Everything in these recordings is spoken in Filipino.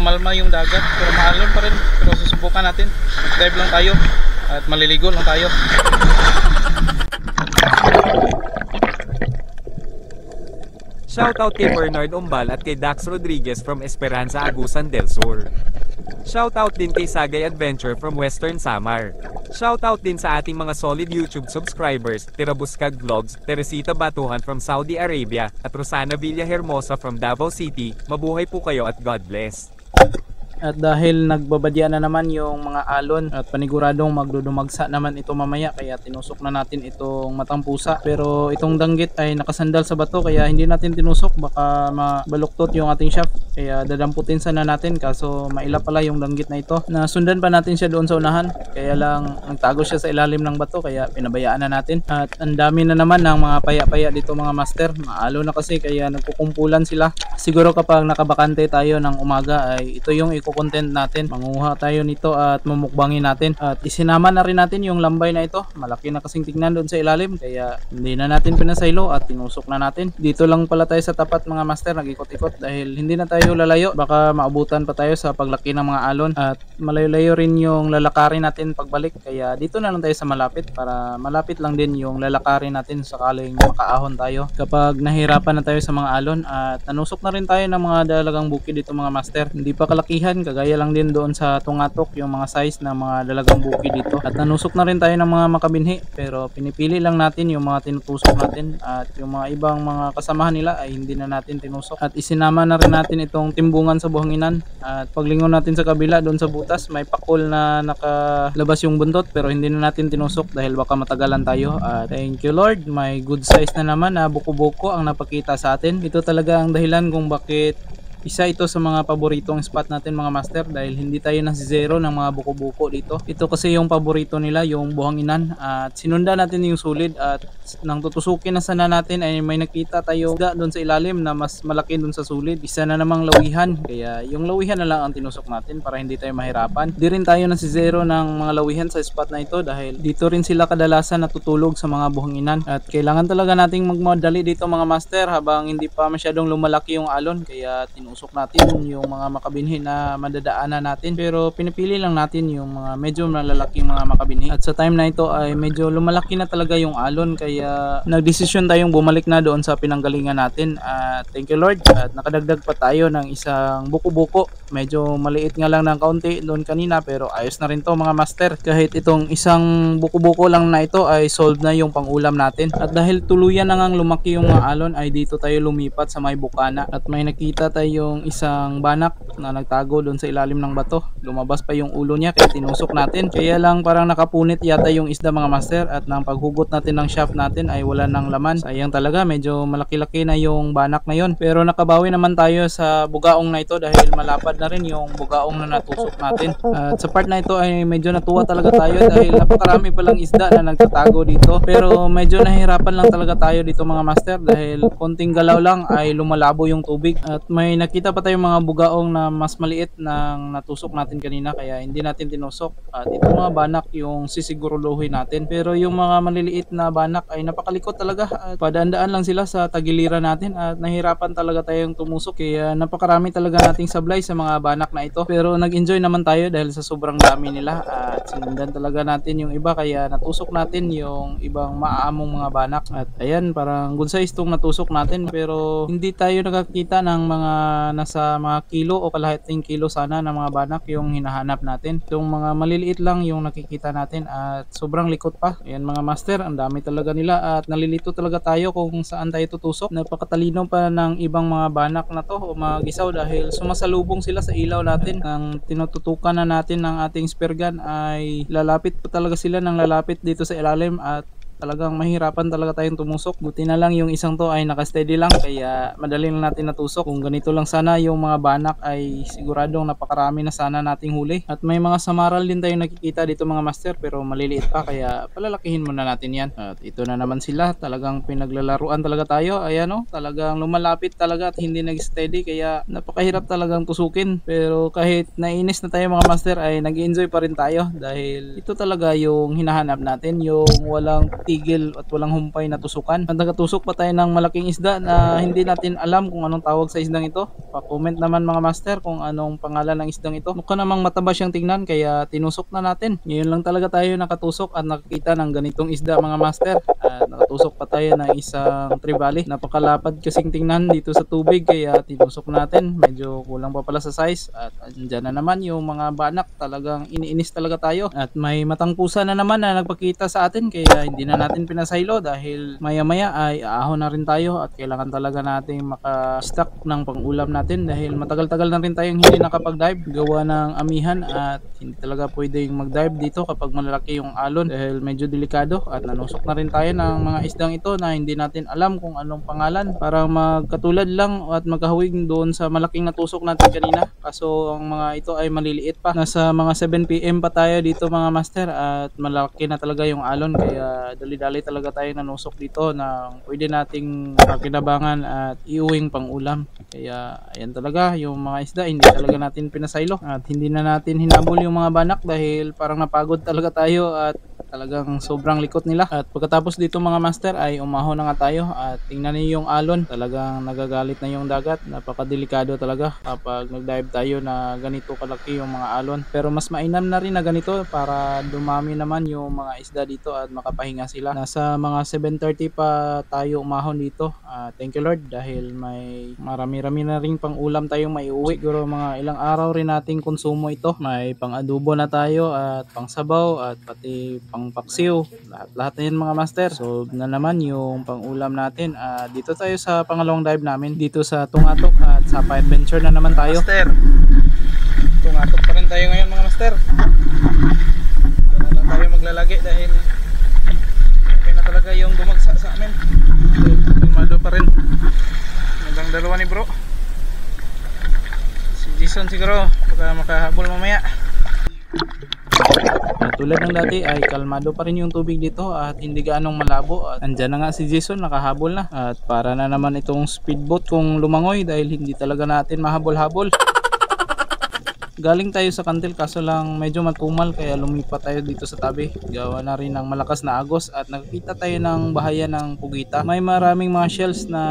kumalma yung dagat, pero maalon pa rin. Pero susubukan natin, dive lang tayo at maliligo lang tayo. Shoutout kay Bernard Umbal at kay Dax Rodriguez from Esperanza, Agusan del Sur. Shoutout din kay Sagay Adventure from Western Samar. Shoutout din sa ating mga solid YouTube subscribers, Tirabuskag Vlogs, Teresita Batuhan from Saudi Arabia, at Rosana Villahermosa from Davao City. Mabuhay po kayo at God bless. At dahil nagbabadya na naman yung mga alon at paniguradong magdudumagsa naman ito mamaya, kaya tinusok na natin itong matang pusa. Pero itong danggit ay nakasandal sa bato kaya hindi natin tinusok, baka mabaluktot yung ating shaft. Kaya dadamputin sana natin, kaso maila pala yung danggit na ito. Nasundan pa natin siya doon sa unahan, kaya lang nagtago siya sa ilalim ng bato kaya pinabayaan na natin. At ang dami na naman ng mga paya-paya dito mga master. Maalo na kasi kaya nagkukumpulan sila. Siguro kapag nakabakante tayo ng umaga ay ito yung content natin. Manguha tayo nito at mamukbangin natin. At isinama na rin natin yung lambay na ito. Malaki na kasing tignan doon sa ilalim kaya hindi na natin pinasaylo at tinusok na natin. Dito lang pala tayo sa tapat mga master, nag-ikot-ikot dahil hindi na tayo lalayo. Baka maabutan pa tayo sa paglaki ng mga alon at malayo-layo rin yung lalakarin natin pagbalik. Kaya dito na lang tayo sa malapit para malapit lang din yung lalakarin natin sakaling makaahon tayo kapag nahirapan na tayo sa mga alon. At nanusok na rin tayo ng mga dalagang bukid dito mga master. Hindi pa kalakihan, kagaya lang din doon sa tungatok yung mga size ng mga dalagang bukid dito. At nanusok na rin tayo ng mga makabinhi, pero pinipili lang natin yung mga tinutusok natin at yung mga ibang mga kasamahan nila ay hindi na natin tinusok. At isinama na rin natin itong timbungan sa buhanginan. At paglingon natin sa kabila doon sa butas, may pakol na nakalabas yung buntot pero hindi na natin tinusok dahil baka matagalan tayo. At thank you Lord, may good size na naman na buko-buko ang napakita sa atin. Ito talaga ang dahilan kung bakit isa ito sa mga paboritong spot natin mga master, dahil hindi tayo zero ng mga buko-buko dito. Ito kasi yung paborito nila, yung buhanginan. At sinundan natin yung sulid at nang tutusukin na sana natin ay may nakita tayo doon sa ilalim na mas malaki doon sa sulid. Isa na namang lawihan, kaya yung lawihan na lang ang tinusok natin para hindi tayo mahirapan. Di rin tayo zero ng mga lawihan sa spot na ito dahil dito rin sila kadalasan natutulog sa mga buhanginan. At kailangan talaga nating magmadali dito mga master habang hindi pa masyadong lumalaki yung alon, kaya usok natin yung mga makabinhi na madadaanan natin, pero pinipili lang natin yung mga medyo malalaking mga makabinhi. At sa time na ito ay medyo lumalaki na talaga yung alon kaya nagdesisyon tayong bumalik na doon sa pinanggalingan natin. At thank you Lord, at nakadagdag pa tayo ng isang buko-buko. Medyo maliit nga lang ng kaunti doon kanina pero ayos na rin to mga master. Kahit itong isang buko-buko lang na ito ay solve na yung pangulam natin. At dahil tuluyan na ngang lumaki yung mga alon ay dito tayo lumipat sa may bukana at may nakita tayo yung isang banak na nagtago doon sa ilalim ng bato. Lumabas pa yung ulo niya kaya tinusok natin. Kaya lang parang nakapunit yata yung isda mga master, at nang paghugot natin ng shaft natin ay wala nang laman. Sayang talaga, medyo malaki-laki na yung banak na yon. Pero nakabawi naman tayo sa bugaong na ito dahil malapad na rin yung bugaong na natusok natin. At sa part na ito ay medyo natuwa talaga tayo dahil napakarami palang isda na nagtatago dito. Pero medyo nahihirapan lang talaga tayo dito mga master dahil konting galaw lang ay lumalabo yung tubig. At may nakita pa tayong mga bugaong na mas maliit nang natusok natin kanina kaya hindi natin tinusok. At itong mga banak yung sisigurulohin natin, pero yung mga maliliit na banak ay napakalikot talaga at padaan-daan lang sila sa tagiliran natin at nahirapan talaga tayong tumusok, kaya napakarami talaga nating sablay sa mga banak na ito. Pero nag-enjoy naman tayo dahil sa sobrang dami nila at sinundan talaga natin yung iba kaya natusok natin yung ibang maaamong mga banak. At ayan, parang good size itong natusok natin pero hindi tayo nakakita ng mga nasa mga kilo o kalahating kilo sana ng mga banak yung hinahanap natin. Yung mga maliliit lang yung nakikita natin at sobrang likot pa. Ayan mga master, ang dami talaga nila at nalilito talaga tayo kung saan tayo tutusok. Napakatalino pa ng ibang mga banak na to o mga gisaw dahil sumasalubong sila sa ilaw natin. Ang tinututukan na natin ng ating spear gun ay lalapit pa talaga sila ng lalapit dito sa ilalim at talagang mahirapan talaga tayong tumusok. Buti na lang yung isang to ay naka-steady lang kaya madali lang natin natusok. Kung ganito lang sana yung mga banak ay siguradong napakarami na sana nating huli. At may mga samaral din tayong nakikita dito mga master pero maliliit pa kaya palalakihin muna natin yan. At ito na naman sila, talagang pinaglalaruan talaga tayo. Ayan o, talagang lumalapit talaga at hindi nag-steady kaya napakahirap talagang tusukin. Pero kahit nainis na tayo mga master ay nag-enjoy pa rin tayo dahil ito talaga yung hinahanap natin, yung walang tigil at walang humpay na tusukan. At nakatusok pa tayo ng malaking isda na hindi natin alam kung anong tawag sa isdang ito. Pa-comment naman mga master kung anong pangalan ng isdang ito. Mukha namang mataba siyang tingnan kaya tinusok na natin. Ngayon lang talaga tayo nakatusok at nakakita ng ganitong isda mga master. At nakatusok pa tayo ng isang trevally. Napakalapad kasing tingnan dito sa tubig kaya tinusok natin. Medyo kulang pa pala sa size. At andyan na naman yung mga banak. Talagang iniinis talaga tayo. At may matang pusa na naman na nagpakita sa atin kaya hindi na natin pinasaylo dahil maya maya ay aahon na rin tayo at kailangan talaga nating maka-stock ng pang-ulam natin dahil matagal-tagal na rin tayong hindi nakapag-dive gawa ng amihan at hindi talaga pwedeng mag-dive dito kapag malalaki yung alon dahil medyo delikado at nanusok na rin tayo ng mga isdang ito na hindi natin alam kung anong pangalan para magkatulad lang at magkahawig doon sa malaking natusok natin kanina kaso ang mga ito ay maliliit pa. Nasa mga 7 PM pa tayo dito mga master at malaki na talaga yung alon kaya dali-dali talaga tayo nanusok dito na pwede nating pakinabangan at iuwing pang ulam. Kaya ayan talaga yung mga isda hindi talaga natin pinasaylo at hindi na natin hinabol yung mga banak dahil parang napagod talaga tayo at talagang sobrang likot nila. At pagkatapos dito mga master ay umahon na nga tayo at tingnan niyo yung alon. Talagang nagagalit na yung dagat. Napakadelikado talaga kapag nag-dive tayo na ganito kalaki yung mga alon. Pero mas mainam na rin na ganito para dumami naman yung mga isda dito at makapahinga sila. Nasa mga 7:30 pa tayo umahon dito. Thank you Lord dahil may marami-rami na rin pang ulam tayong maiuwi. Siguro mga ilang araw rin nating konsumo ito. May pang adobo na tayo at pang sabaw at pati pang paksiw. Lahat na yan mga master. So na naman yung pang ulam natin. Dito tayo sa pangalawang dive namin. Dito sa Tungatok at Sapa Adventure na naman tayo. Master. Tungatok pa rin tayo ngayon mga master. Doon na lang tayo maglalagi dahil okay na talaga yung bumagsak sa amin. Kalmado pa rin. Magandang dalawa ni bro. Si Jason siguro baka makahabol mamaya. Tulad ng dati ay kalmado pa rin yung tubig dito at hindi gaanong malabo at andyan na nga si Jason nakahabol na at para na naman itong speedboat kung lumangoy dahil hindi talaga natin mahabol-habol. Galing tayo sa kantil kaso lang medyo matumal kaya lumipat tayo dito sa tabi. Gawa na rin ng malakas na agos at nakikita tayo ng bahaya ng Pugita. May maraming mga shells na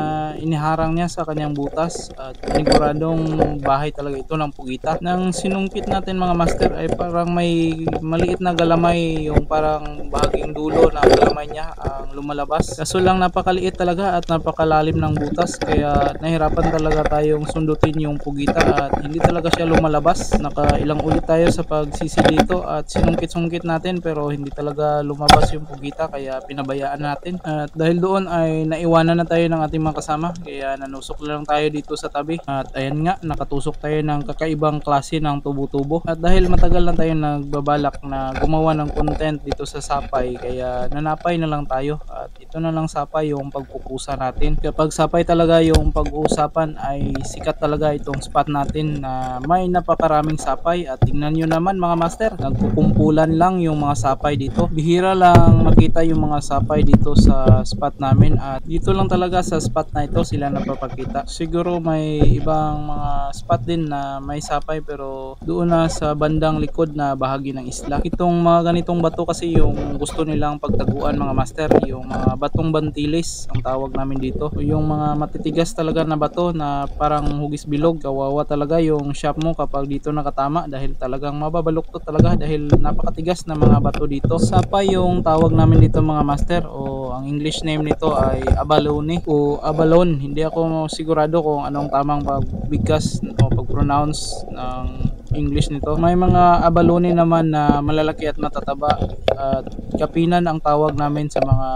iniharang niya sa kanyang butas at paniguradong bahay talaga ito ng Pugita. Nang sinungkit natin mga master ay parang may maliit na galamay yung parang bahaging dulo na galamay niya ang lumalabas. Kaso lang napakaliit talaga at napakalalim ng butas kaya nahirapan talaga tayong sundutin yung Pugita at hindi talaga siya lumalabas. Nakailang ulit tayo sa pagsisi dito at sinungkit-sungkit natin pero hindi talaga lumabas yung Pugita kaya pinabayaan natin. At dahil doon ay naiwanan na tayo ng ating mga kasama kaya nanusok lang tayo dito sa tabi. At ayan nga, nakatusok tayo ng kakaibang klase ng tubo-tubo. At dahil matagal lang tayo nagbabalak na gumawa ng content dito sa Sapay kaya nanapay na lang tayo. At ito na lang Sapay yung pagpupusa natin. Kapag Sapay talaga yung pag-uusapan ay sikat talaga itong spot natin na may napakaraming sapay at tingnan nyo naman mga master nagkukumpulan lang yung mga sapay dito. Bihira lang makita yung mga sapay dito sa spot namin at dito lang talaga sa spot na ito sila napapakita. Siguro may ibang mga spot din na may sapay pero doon na sa bandang likod na bahagi ng isla. Itong mga ganitong bato kasi yung gusto nilang pagtaguan mga master, yung mga batong bantilis ang tawag namin dito. Yung mga matitigas talaga na bato na parang hugis bilog. Kawawa talaga yung shop mo kapag dito nakatama dahil talagang mababaluktot talaga dahil napakatigas na mga bato dito. Sapay yung tawag namin dito mga master o ang English name nito ay abalone o abalone. Hindi ako sigurado kung anong tamang pagbigkas o pag-pronounce ng English nito. May mga abalone naman na malalaki at matataba at kapinan ang tawag namin sa mga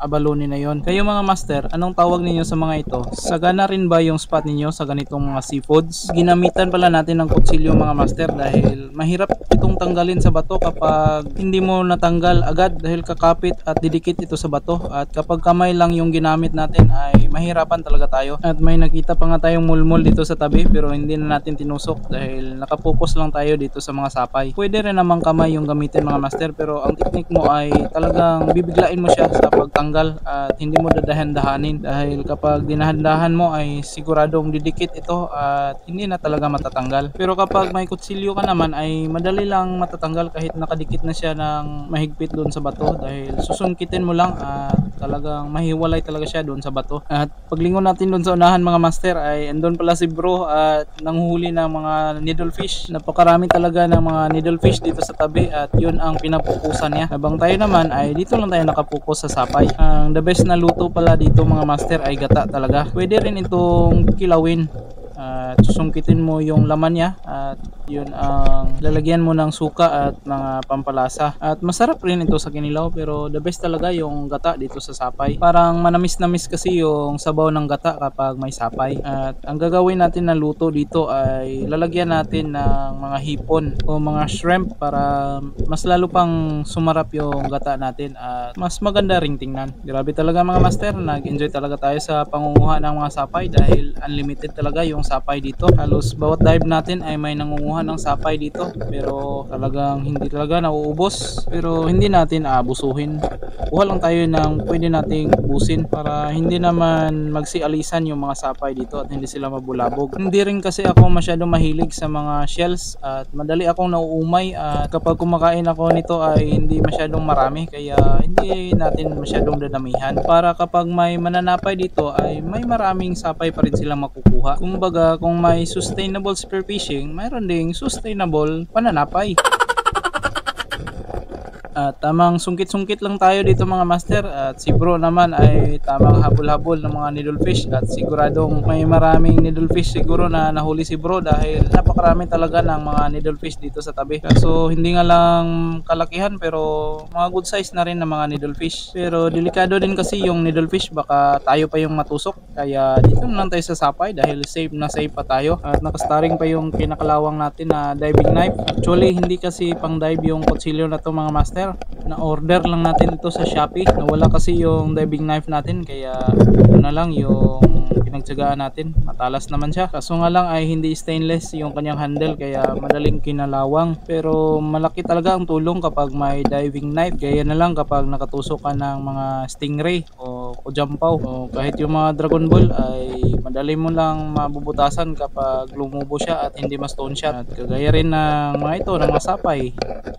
abalone na yon. Kayo mga master, anong tawag ninyo sa mga ito? Sagana rin ba yung spot ninyo sa ganitong mga seafoods? Ginamitan pala natin ng kutsilyo mga master dahil mahirap itong tanggalin sa bato kapag hindi mo natanggal agad dahil kakapit at didikit ito sa bato at kapag kamay lang yung ginamit natin ay mahirapan talaga tayo. At may nakita pa nga tayong mulmul dito sa tabi pero hindi na natin tinusok dahil nakapokus lang tayo dito sa mga sapay. Pwede rin namang kamay yung gamitin mga master pero ang technique mo ay talagang bibiglain mo siya sa pagtanggal matatanggal at hindi mo dadahan-dahanin, dahil kapag dinahan-dahan mo ay siguradong didikit ito at hindi na talaga matatanggal. Pero kapag may kutsilyo ka naman ay madali lang matatanggal kahit nakadikit na siya ng mahigpit doon sa bato, dahil susungkitin mo lang at talagang mahiwalay talaga siya doon sa bato. At paglingon natin doon sa unahan mga master ay andun pala si bro at nanguhuli ng mga needlefish. Napakarami talaga ng mga needlefish dito sa tabi at yun ang pinapukusan niya. Habang tayo naman ay dito lang tayo nakapokus sa sapay. Ang the best na luto pala dito mga master ay gata talaga. Pwede rin itong kilawin. Susungkitin mo yung laman niya at yun ang lalagyan mo ng suka at mga pampalasa, at masarap rin ito sa kinilaw, pero the best talaga yung gata dito sa sapay. Parang manamis-namis kasi yung sabaw ng gata kapag may sapay. At ang gagawin natin na luto dito ay lalagyan natin ng mga hipon o mga shrimp para mas lalo pang sumarap yung gata natin at mas maganda ring tingnan. Grabe talaga mga master, nag-enjoy talaga tayo sa pangunguha ng mga sapay dahil unlimited talaga yung sapay dito. Halos bawat dive natin ay may nangunguha ng sapay dito, pero talagang hindi talaga nauubos, pero hindi natin aabusuhin. Kuha lang tayo ng pwede nating ubusin para hindi naman magsialisan yung mga sapay dito at hindi sila mabulabog. Hindi rin kasi ako masyadong mahilig sa mga shells at madali akong nauumay, at kapag kumakain ako nito ay hindi masyadong marami, kaya hindi natin masyadong dadamihan para kapag may mananapay dito ay may maraming sapay pa rin silang makukuha. Kumbaga kung may sustainable spearfishing, mayroon ding sustainable pananapay. At tamang sungkit-sungkit lang tayo dito mga master, at si bro naman ay tamang habol-habol ng mga needlefish, at siguradong may maraming needlefish siguro na nahuli si bro dahil napakarami talaga ng mga needlefish dito sa tabi. So hindi nga lang kalakihan pero mga good size na rin ng mga needlefish, pero delikado din kasi yung needlefish, baka tayo pa yung matusok, kaya dito na lang tayo sa sapay dahil safe na safe pa tayo. At nakastaring pa yung kinakalawang natin na diving knife. Actually hindi kasi pang dive yung kutsilyo na to mga master, na order lang natin ito sa Shopee. Nawala kasi yung diving knife natin, kaya ito na lang yung pinagtsagaan natin. Matalas naman siya, kaso nga lang ay hindi stainless yung kanyang handle, kaya madaling kinalawang, pero malaki talaga ang tulong kapag may diving knife. Gaya na lang kapag nakatusok ka ng mga stingray o jampaw o kahit yung mga dragon ball, ay madali mo lang mabubutasan kapag lumubo siya at hindi ma-stone shot. At kagaya rin ng mga ito, ng masapay,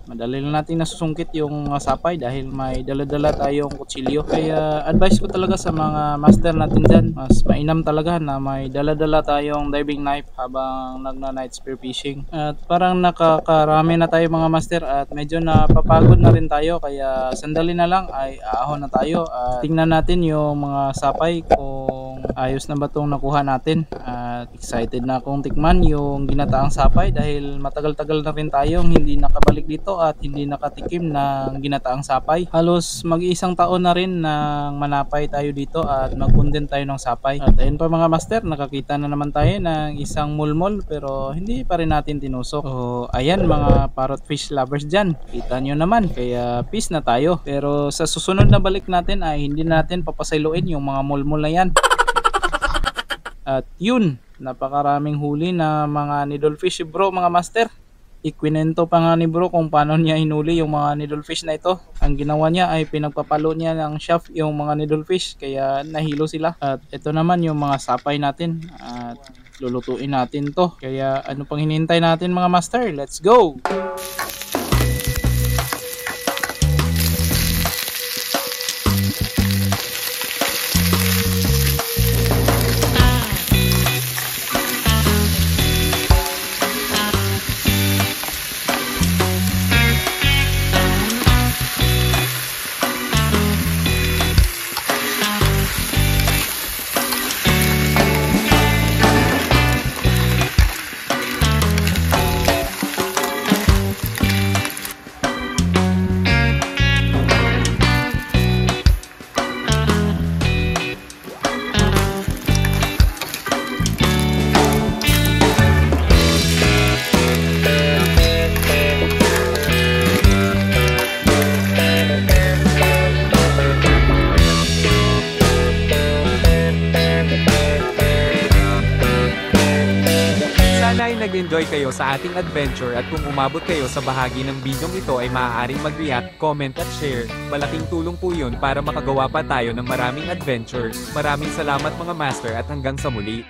madali lang natin nasusungkit yung sapay dahil may dala-dala tayong kutsilyo. Kaya advice ko talaga sa mga master natin dyan, mas mainam talaga na may dala-dala tayong diving knife habang nagna-night spear fishing. At parang nakakarami na tayo mga master at medyo napapagod na rin tayo, kaya sandali na lang ay aahon na tayo at tingnan natin yung mga sapay kung ayos na ba itong nakuha natin. At excited na akong tikman yung ginataang sapay dahil matagal-tagal na rin tayong hindi nakabalik dito at hindi nakatikim ng ginataang sapay. Halos mag-iisang taon na rin nang manapay tayo dito at mag-content tayo ng sapay. At ayun pa mga master, nakakita na naman tayo ng isang mulmol pero hindi pa rin natin tinusok. So ayan mga parrotfish lovers dyan, kita nyo naman, kaya peace na tayo. Pero sa susunod na balik natin ay hindi natin papasailuin yung mga mulmol na yan. At yun, napakaraming huli na mga needlefish bro mga master. Ikwinento pa nga ni bro kung paano niya hinuli yung mga needlefish na ito. Ang ginawa niya ay pinagpapalo niya ng shaft yung mga needlefish, kaya nahilo sila. At ito naman yung mga sapay natin at lulutuin natin to. Kaya ano pang hinihintay natin mga master, let's go! nag-enjoy kayo sa ating adventure at kung umabot kayo sa bahagi ng video ito ay maaaring mag-react, comment at share. Malaking tulong po yun para makagawa pa tayo ng maraming adventure. Maraming salamat mga master at hanggang sa muli.